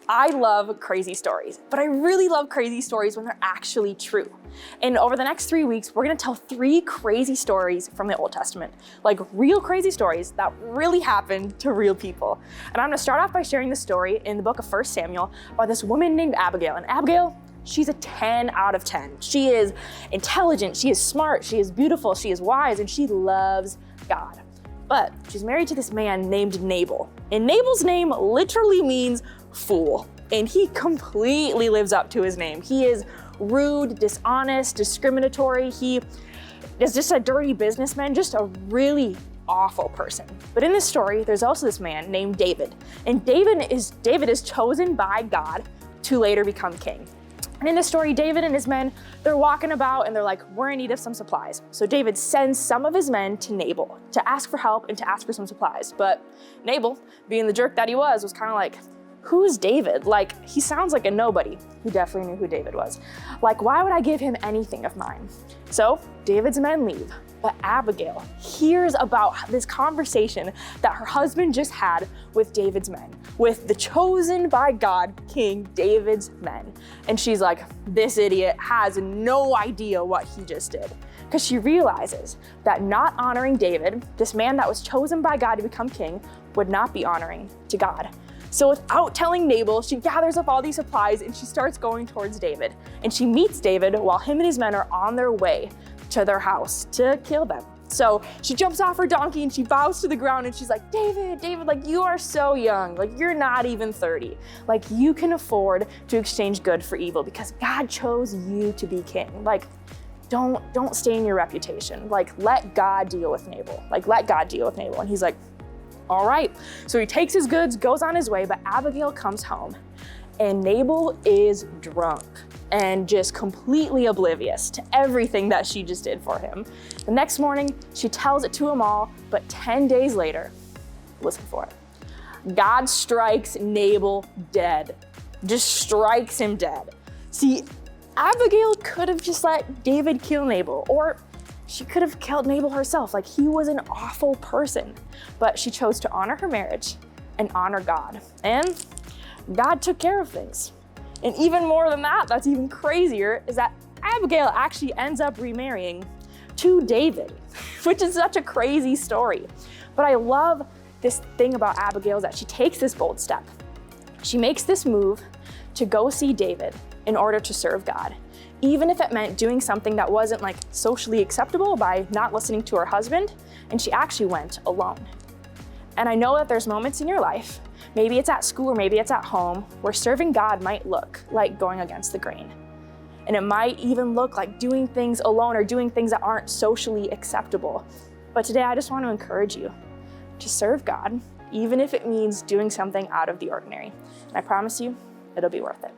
I love crazy stories, but I really love crazy stories when they're actually true. And over the next 3 weeks, we're gonna tell 3 crazy stories from the Old Testament, like real crazy stories that really happened to real people. And I'm gonna start off by sharing the story in the book of 1 Samuel by this woman named Abigail. And Abigail, she's a 10 out of 10. She is intelligent, she is smart, she is beautiful, she is wise, and she loves God. But she's married to this man named Nabal. And Nabal's name literally means fool. And he completely lives up to his name. He is rude, dishonest, discriminatory. He is just a dirty businessman, just a really awful person. But in this story, there's also this man named David. And David is chosen by God to later become king. And in the story, David and his men, they're walking about and they're like, we're in need of some supplies. So David sends some of his men to Nabal to ask for help and to ask for some supplies. But Nabal, being the jerk that he was kind of like, who's David? Like, he sounds like a nobody. He definitely knew who David was. Like, why would I give him anything of mine? So David's men leave. But Abigail hears about this conversation that her husband just had with David's men, with the chosen by God King David's men. And she's like, this idiot has no idea what he just did. Because she realizes that not honoring David, this man that was chosen by God to become king, would not be honoring to God. So without telling Nabal, she gathers up all these supplies and she starts going towards David. And she meets David while him and his men are on their way to their house to kill them. So she jumps off her donkey and she bows to the ground and she's like, David, like you are so young, like you're not even 30. Like you can afford to exchange good for evil because God chose you to be king. Like don't stain your reputation. Like let God deal with Nabal. And he's like, all right. So he takes his goods, goes on his way, but Abigail comes home and Nabal is drunk and just completely oblivious to everything that she just did for him. The next morning, she tells it to them all, but 10 days later, listen for it, God strikes Nabal dead, just strikes him dead. See, Abigail could have just let David kill Nabal, or she could have killed Nabal herself. Like, he was an awful person, but she chose to honor her marriage and honor God, and God took care of things. And even more than that, that's even crazier, is that Abigail actually ends up remarrying to David, which is such a crazy story. But I love this thing about Abigail is that she takes this bold step. She makes this move to go see David in order to serve God, even if it meant doing something that wasn't like socially acceptable by not listening to her husband, and she actually went alone. And I know that there's moments in your life, maybe it's at school or maybe it's at home, where serving God might look like going against the grain. And it might even look like doing things alone or doing things that aren't socially acceptable. But today I just want to encourage you to serve God, even if it means doing something out of the ordinary. And I promise you, it'll be worth it.